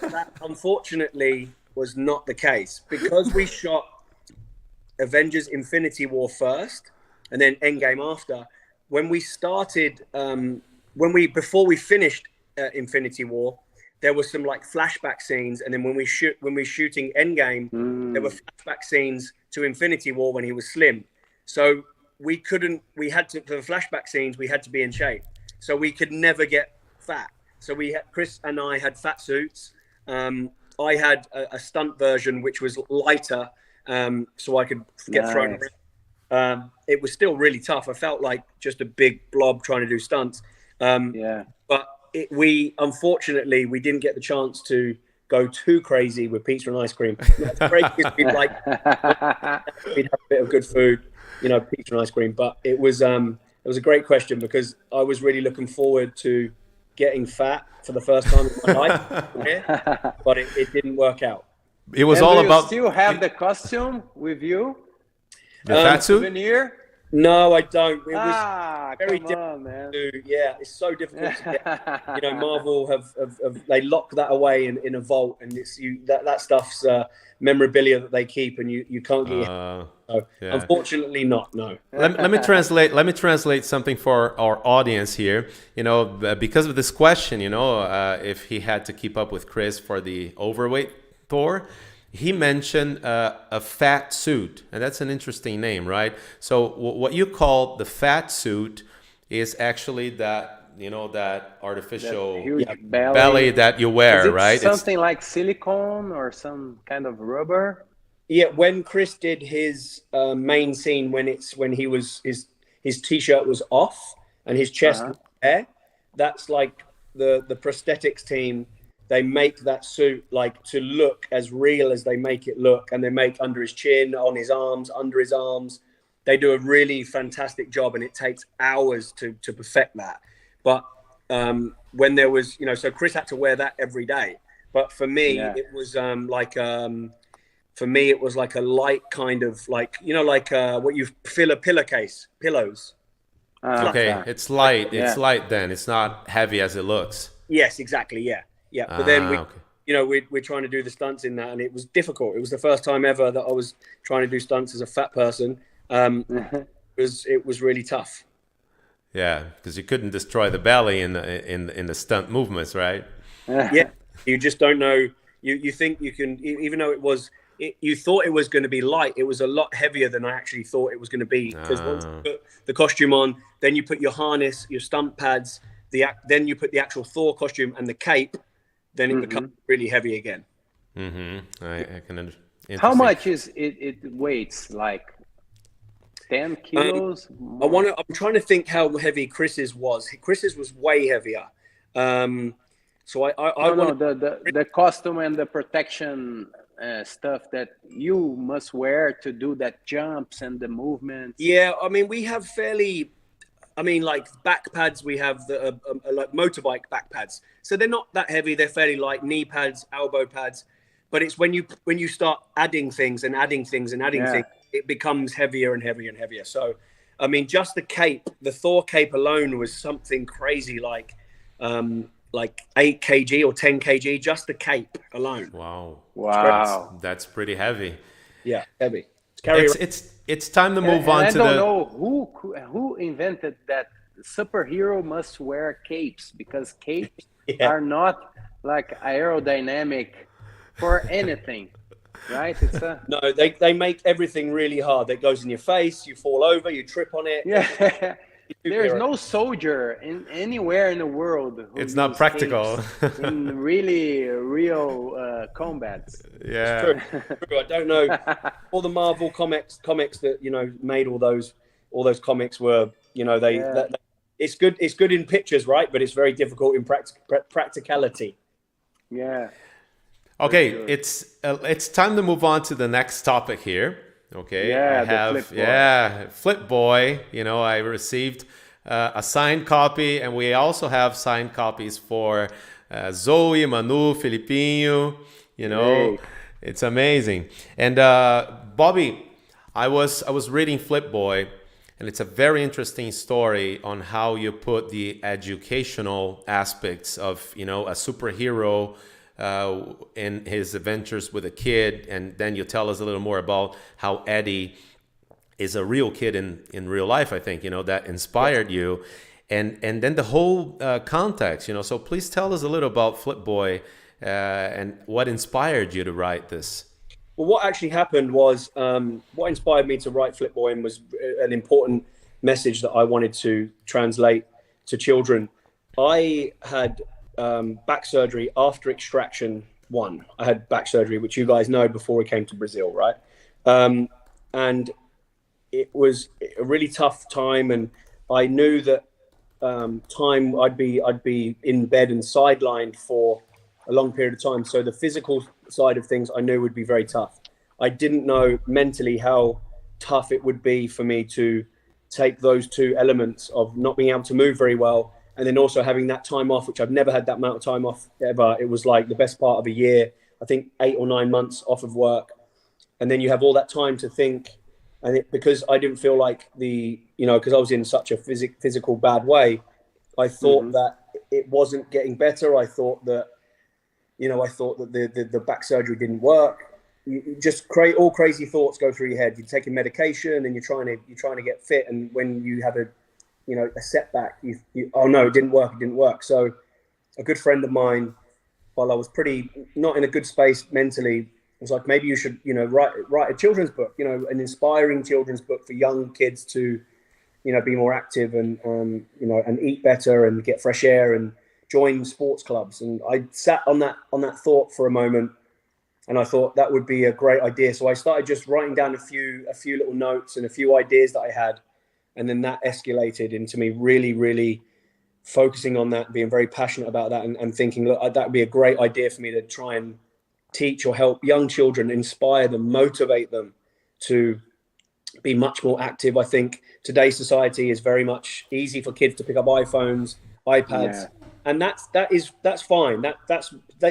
But that unfortunately was not the case, because we shot Avengers Infinity War first and then Endgame after. When we started, before we finished Infinity War, there was some flashback scenes, and then when we were shooting Endgame, there were flashback scenes to Infinity War when he was slim. So for the flashback scenes, we had to be in shape. So we could never get fat. So Chris and I had fat suits. I had a stunt version which was lighter, so I could get thrown around. It was still really tough. I felt like just a big blob trying to do stunts. But unfortunately we didn't get the chance to go too crazy with pizza and ice cream. That's great because we'd have a bit of good food, you know, pizza and ice cream. But it was a great question because I was really looking forward to getting fat for the first time in my life, but it didn't work out. It was and all do you about still have the costume with you? the fat suit. Souvenir? No, I don't. It was very come on, man. yeah, it's so difficult to get. You know, Marvel have they lock that away in a vault, and it's that stuff's memorabilia that they keep, and you can't get. So, yeah. Unfortunately, not. No. Let me translate. Let me translate something for our audience here. You know, because of this question, you know, if he had to keep up with Chris for the overweight Thor. He mentioned a fat suit, and that's an interesting name, right? So what you call the fat suit is actually that, you know, that artificial belly that you wear, right? Something like silicone or some kind of rubber. Yeah, when Chris did his main scene, when his t-shirt was off and his chest was bare, that's like the prosthetics team. They make that suit like to look as real as they make it look, and they make under his chin, on his arms, under his arms. They do a really fantastic job, and it takes hours to perfect that. But when there was, you know, so Chris had to wear that every day. But for me, it was for me it was like a light kind of like, you know, like what you fill a pillowcase, pillows. Okay, it's light. It's light. Then it's not heavy as it looks. Yes, exactly. Yeah. Yeah, but then you know, we're trying to do the stunts in that, and it was difficult. It was the first time ever that I was trying to do stunts as a fat person. It was really tough. Yeah, because you couldn't destroy the belly in the stunt movements, right? Yeah, you just don't know. You think you can, even though you thought it was going to be light. It was a lot heavier than I actually thought it was going to be. Because once you put the costume on, then you put your harness, your stunt pads, then you put the actual Thor costume and the cape. Then it becomes really heavy again. I can understand. How much is it weights? Like 10 kilos? I'm trying to think how heavy Chris's was. Chris's was way heavier. So I want the costume and the protection stuff that you must wear to do that jumps and the movements. Yeah, I mean, we have like back pads, we have the like motorbike back pads. So they're not that heavy. They're fairly light. Knee pads, elbow pads. But it's when you start adding things, it becomes heavier and heavier and heavier. So, I mean, just the cape, the Thor cape alone was something crazy, like 8 kg or 10 kg, just the cape alone. Wow. That's pretty heavy. Yeah, heavy. It's time to move on to I don't know who invented that superhero must wear capes, because capes are not like aerodynamic for anything, right? No, they make everything really hard. That goes in your face, you fall over, you trip on it. Yeah. There's no soldier anywhere in the world. It's not practical. in really real combats. Yeah. True. I don't know. All the Marvel comics that, you know, made all those comics were, you know, it's good in pictures, right? But it's very difficult in practicality. Yeah. Okay, it's time to move on to the next topic here. Okay, yeah, I have Flip Boy. You know, I received a signed copy, and we also have signed copies for Zoe, Manu, Filipinho. You know, It's amazing. And Bobby, I was reading Flip Boy, and it's a very interesting story on how you put the educational aspects of, you know, a superhero in his adventures with a kid, and then you tell us a little more about how Eddie is a real kid in real life, I think, you know, that inspired you, and then the whole context, you know. So please tell us a little about Flip Boy and what inspired you to write this. Well, what actually happened was what inspired me to write Flip Boy was an important message that I wanted to translate to children. I had back surgery after extraction 1. I had back surgery, which you guys know, before we came to Brazil, right? And it was a really tough time, and I knew that I'd be in bed and sidelined for a long period of time. So the physical side of things I knew would be very tough. I didn't know mentally how tough it would be for me to take those two elements of not being able to move very well, and then also having that time off, which I've never had that amount of time off ever. It was like the best part of a year, I think 8 or 9 months off of work. And then you have all that time to think. And because I didn't feel like because I was in such a physical bad way, I thought that it wasn't getting better. I thought that, the back surgery didn't work. You just create all crazy thoughts go through your head. You're taking medication and you're trying to get fit. And when you have a setback, oh no, it didn't work. So a good friend of mine, while I was pretty not in a good space mentally, was like, maybe you should, write a children's book, an inspiring children's book for young kids to, be more active and, and eat better and get fresh air and join sports clubs. And I sat on that thought for a moment, and I thought that would be a great idea. So I started just writing down a few little notes and a few ideas that I had. And then that escalated into me really, really focusing on that, being very passionate about that, and thinking, look, that would be a great idea for me to try and teach or help young children, inspire them, motivate them to be much more active. I think today's society is very much easy for kids to pick up iPhones, iPads, and that's fine.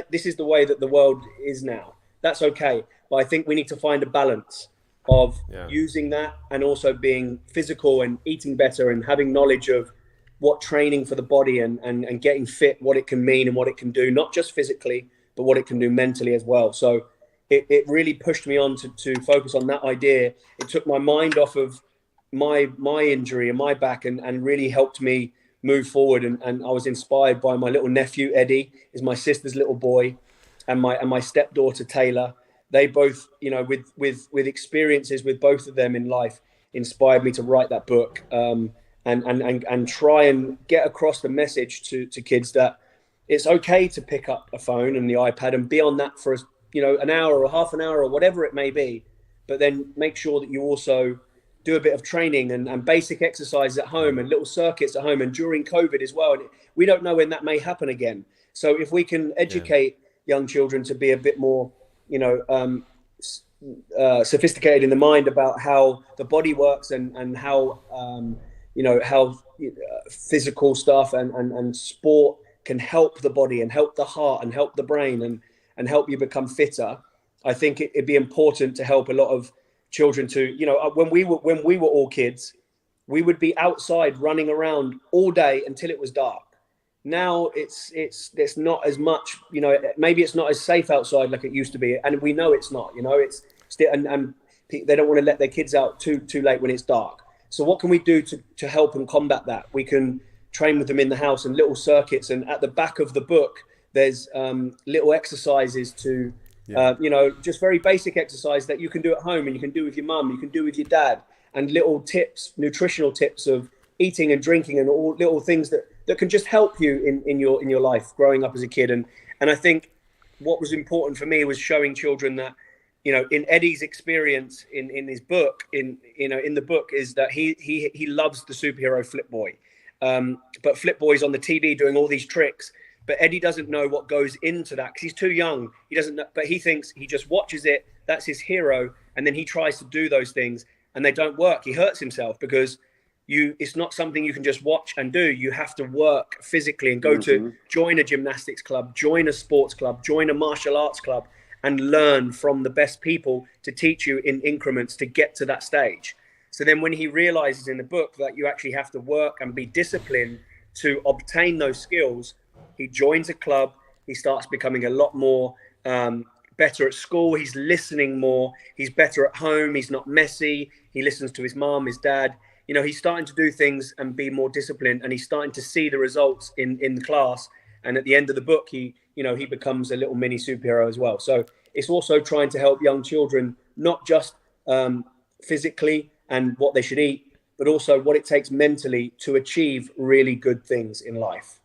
This is the way that the world is now. That's okay. But I think we need to find a balance of using that and also being physical and eating better and having knowledge of what training for the body and getting fit, what it can mean and what it can do, not just physically, but what it can do mentally as well. So it really pushed me on to focus on that idea. It took my mind off of my injury and my back and really helped me move forward. And I was inspired by my little nephew, Eddie, is my sister's little boy, and my stepdaughter, Taylor. They both, with experiences with both of them in life, inspired me to write that book and try and get across the message to kids that it's okay to pick up a phone and the iPad and be on that for an hour or half an hour or whatever it may be, but then make sure that you also do a bit of training and basic exercise at home and little circuits at home, and during COVID as well. And we don't know when that may happen again. So if we can educate young children to be a bit more, sophisticated in the mind about how the body works and how, how physical stuff and sport can help the body and help the heart and help the brain and help you become fitter. I think it'd be important to help a lot of children to, when we were all kids, we would be outside running around all day until it was dark. Now it's not as much, maybe it's not as safe outside like it used to be. And we know it's not, it's still, and they don't want to let their kids out too late when it's dark. So what can we do to help and combat that? We can train with them in the house and little circuits. And at the back of the book, there's little exercises to, just very basic exercise that you can do at home and you can do with your mum, you can do with your dad, and little tips, nutritional tips of eating and drinking and all little things that can just help you in your life growing up as a kid. And I think what was important for me was showing children that, in Eddie's experience in his book, in the book, is that he loves the superhero Flip Boy. But Flip Boy's on the TV doing all these tricks, but Eddie doesn't know what goes into that because he's too young. He doesn't know, but he thinks he just watches it. That's his hero. And then he tries to do those things and they don't work. He hurts himself because it's not something you can just watch and do. You have to work physically and go to join a gymnastics club, join a sports club, join a martial arts club, and learn from the best people to teach you in increments to get to that stage. So then when he realizes in the book that you actually have to work and be disciplined to obtain those skills, he joins a club. He starts becoming a lot more better at school. He's listening more. He's better at home. He's not messy. He listens to his mom, his dad. He's starting to do things and be more disciplined, and he's starting to see the results in the class. And at the end of the book, he becomes a little mini superhero as well. So it's also trying to help young children, not just physically and what they should eat, but also what it takes mentally to achieve really good things in life.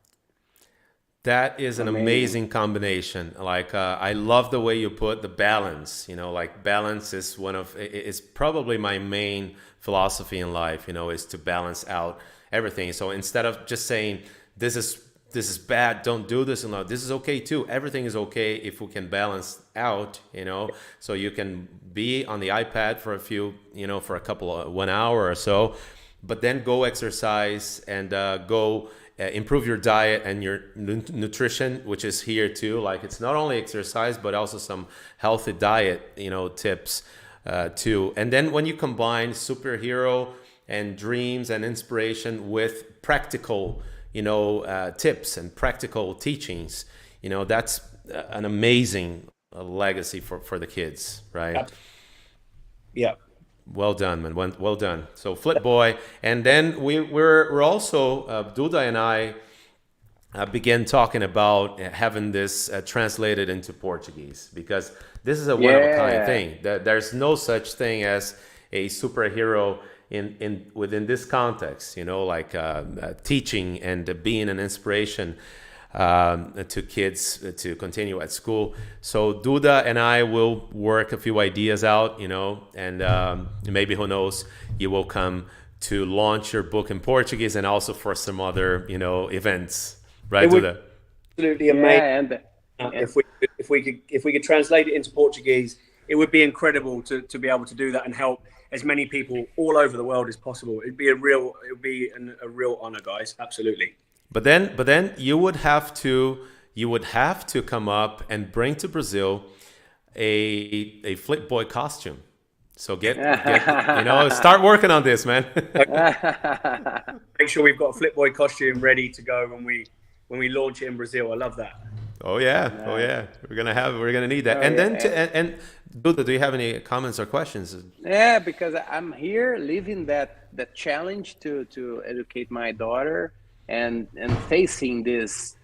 That is an amazing combination. Like, I love the way you put the balance, balance is probably my main philosophy in life, is to balance out everything. So instead of just saying, this is this is bad, don't do this, and this is okay too. Everything is okay if we can balance out, so you can be on the iPad for a few, for a couple of 1 hour or so, but then go exercise and go improve your diet and your nutrition, which is here too. Like, it's not only exercise, but also some healthy diet, tips too. And then when you combine superhero and dreams and inspiration with practical, tips and practical teachings, that's an amazing legacy for the kids, right? Yeah. Well done, man. Well done. So Flip Boy, and then we're also Duda and I began talking about having this translated into Portuguese, because this is a one of a kind thing. There's no such thing as a superhero within this context. Like teaching and being an inspiration to kids to continue at school. So Duda and I will work a few ideas out, and maybe, who knows, you will come to launch your book in Portuguese, and also for some other, events, right, Duda? Absolutely amazing. If we could translate it into Portuguese, it would be incredible to be able to do that and help as many people all over the world as possible. It would be a real honor, guys. Absolutely. But then you would have to come up and bring to Brazil a Flip Boy costume. So get start working on this, man. Make sure we've got a Flip Boy costume ready to go when we launch it in Brazil. I love that. Oh yeah. We're gonna need that. And Duda, do you have any comments or questions? Yeah, because I'm here living that challenge to educate my daughter. And facing this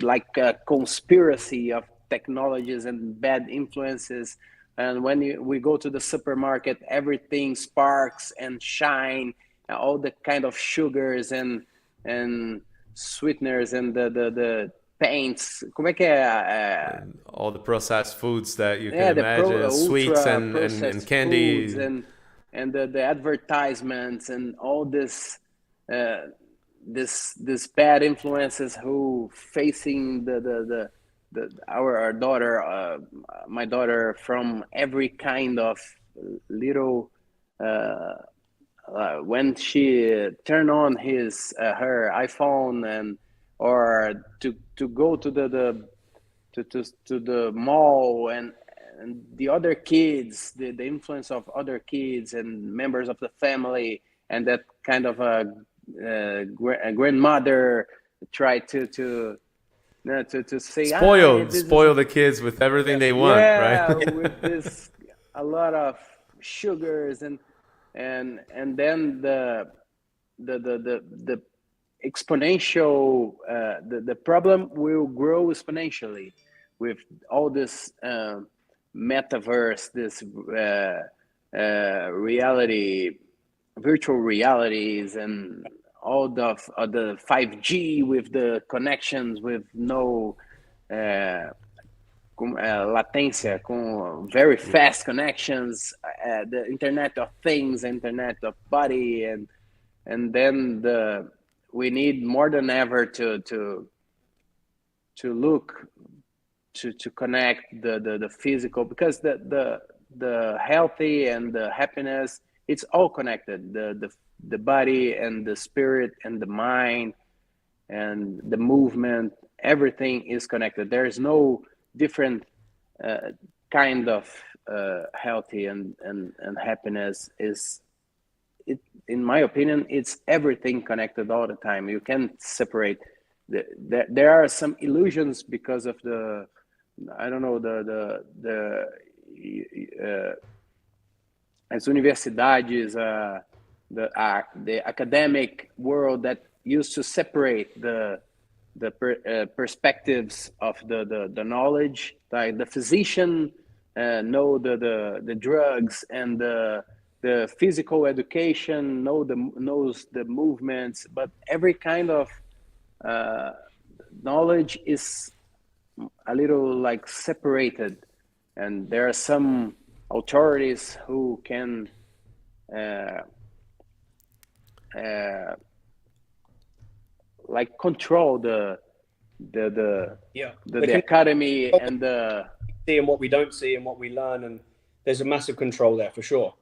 like conspiracy of technologies and bad influences, and when we go to the supermarket, everything sparks and shine, all the kind of sugars and sweeteners and the paints. Como é que é? All the processed foods that you can imagine, sweets and candy. And the advertisements and all this bad influences who facing our daughter, my daughter, from every kind of little when she turn on her iPhone or to go to the mall and the other kids, the influence of other kids and members of the family, and that kind of a grandmother try to say spoil the kids with everything they want, right? With this a lot of sugars and then the exponential the problem will grow exponentially with all this metaverse, this reality, virtual realities, and all the 5G with the connections with no latência, very fast connections, the Internet of Things, Internet of Body, and then we need more than ever to look to connect the physical, because the healthy and the happiness, it's all connected, the body and the spirit and the mind and the movement, everything is connected. There is no different kind of healthy and happiness. In my opinion, it's everything connected all the time. You can't separate. There are some illusions because of the as universidades, the academic world that used to separate the perspectives of the knowledge. Like the physician know the drugs, and the physical education knows the movements, but every kind of knowledge is a little like separated, and there are some authorities who can like control the the academy and the see and what we don't see and what we learn, and there's a massive control there for sure.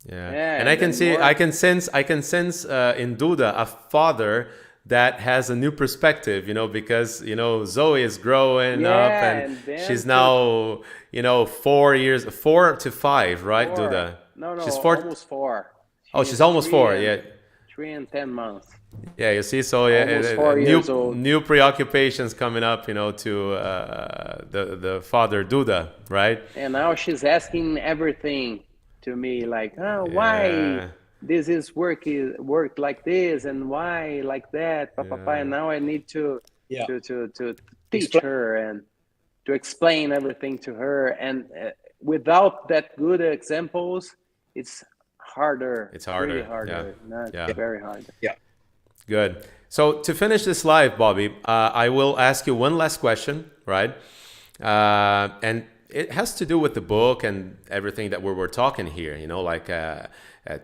And I can see, I can sense in Duda a father that has a new perspective, because Zoe is growing up, and she's now 4 to 5, right, Duda? No, she's almost 4. She's almost 4. 3 and 10 months. Yeah, you see, so new preoccupations coming up, to the father Duda, right? And now she's asking everything to me, like, why this is work like this, and why like that, and now I need to teach her and to explain everything to her, and without that good examples, it's harder. It's harder. Really harder. It's very hard. Yeah. Good. So to finish this live, Bobby, I will ask you one last question, right? And it has to do with the book and everything that we were talking here, like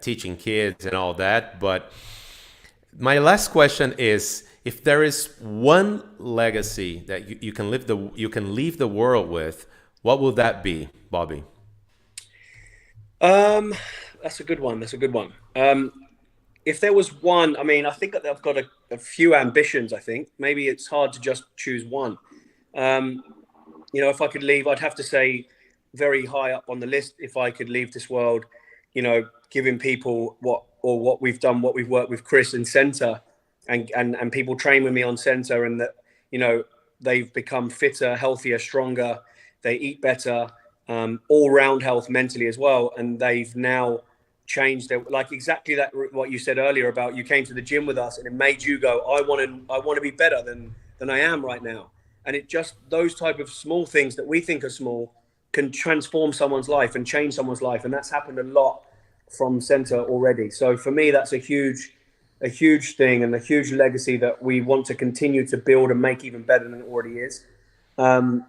teaching kids and all that. But my last question is, if there is one legacy that you can leave the world with, what will that be, Bobby? That's a good one. If there was one, I think that I've got a few ambitions. I think maybe it's hard to just choose one. If I could leave, I'd have to say very high up on the list. If I could leave this world, giving people what we've done, what we've worked with Chris and Center, and people train with me on Center, and that they've become fitter, healthier, stronger. They eat better, all round health mentally as well, and they've now changed their, like exactly that what you said earlier about you came to the gym with us and it made you go, I want to be better than I am right now. And it just, those type of small things that we think are small can transform someone's life and change someone's life, and that's happened a lot from Center already. So for me, that's a huge thing and a huge legacy that we want to continue to build and make even better than it already is. And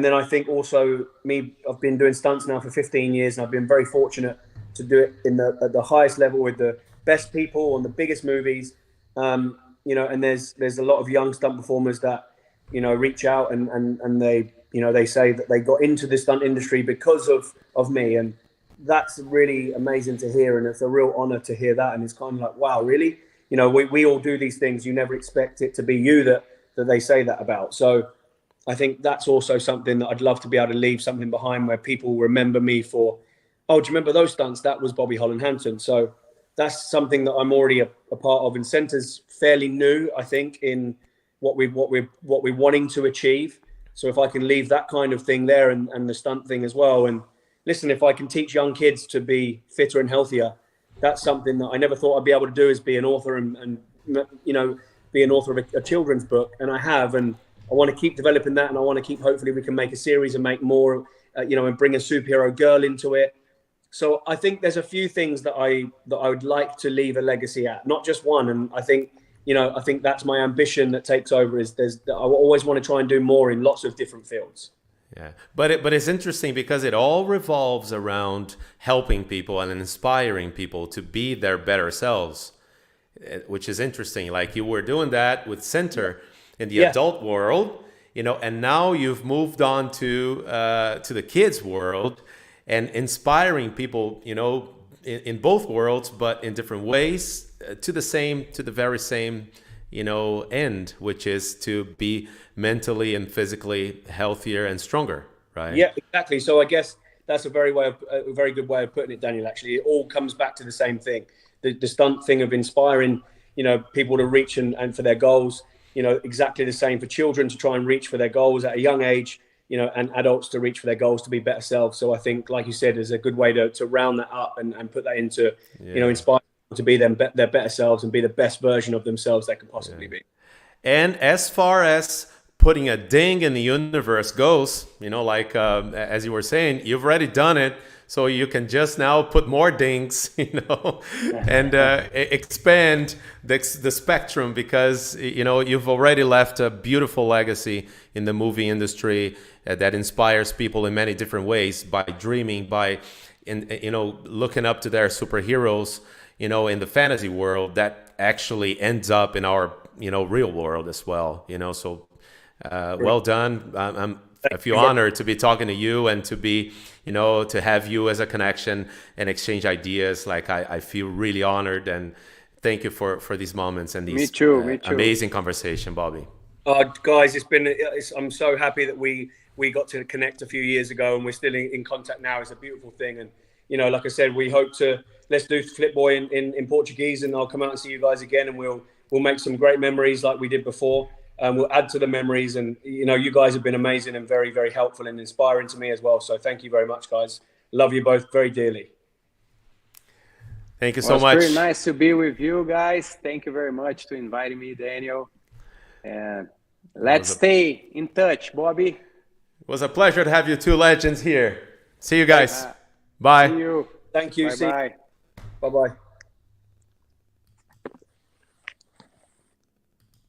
then I think also I've been doing stunts now for 15 years, and I've been very fortunate to do it at the highest level with the best people on the biggest movies. And there's a lot of young stunt performers that, reach out and they say that they got into the stunt industry because of me. And that's really amazing to hear. And it's a real honor to hear that. And it's kind of like, wow, really? We all do these things. You never expect it to be you that they say that about. So I think that's also something that I'd love to be able to leave something behind where people remember me for, oh, do you remember those stunts? That was Bobby Holland Hanton. So that's something that I'm already a part of. And Center's fairly new, I think, in what we're wanting to achieve. So if I can leave that kind of thing there and the stunt thing as well. And listen, if I can teach young kids to be fitter and healthier, that's something that I never thought I'd be able to do, is be an author and be an author of a children's book. And I have, and I want to keep developing that. And I want to keep, hopefully we can make a series and make more, and bring a superhero girl into it. So I think there's a few things that I would like to leave a legacy at, not just one. And I think that's my ambition that takes over, is I always want to try and do more in lots of different fields. Yeah, but it's interesting because it all revolves around helping people and inspiring people to be their better selves, which is interesting. Like you were doing that with Center in the adult world, and now you've moved on to the kids world and inspiring people, in both worlds, but in different ways, to the very same end, which is to be mentally and physically healthier and stronger, right? Yeah, exactly. So I guess that's a very good way of putting it, Daniel. Actually, it all comes back to the same thing: the stunt thing of inspiring, people to reach and for their goals. Exactly the same for children to try and reach for their goals at a young age. And adults to reach for their goals, to be better selves. So I think, like you said, is a good way to round that up and put that into, inspire people to be their better selves and be the best version of themselves they can possibly be. And as far as putting a ding in the universe goes, as you were saying, you've already done it. So you can just now put more dings, and expand the spectrum, because, you've already left a beautiful legacy in the movie industry that inspires people in many different ways, by dreaming, by, looking up to their superheroes, in the fantasy world that actually ends up in our real world as well. So well done. I feel honored to be talking to you and to be, to have you as a connection and exchange ideas. Like I feel really honored, and thank you for these moments and these Me too. amazing conversation, Bobby. Guys, I'm so happy that we got to connect a few years ago, and we're still in contact now. It's a beautiful thing. And, like I said, we hope let's do Flipboy in Portuguese, and I'll come out and see you guys again, and we'll make some great memories like we did before. We'll add to the memories, and you guys have been amazing and very, very helpful and inspiring to me as well. So thank you very much, guys. Love you both very dearly. Thank you so much. It's very nice to be with you guys. Thank you very much for inviting me, Daniel. And let's stay in touch, Bobby. It was a pleasure to have you two legends here. See you guys. Bye. See you. Thank you. Bye-bye. Bye-bye.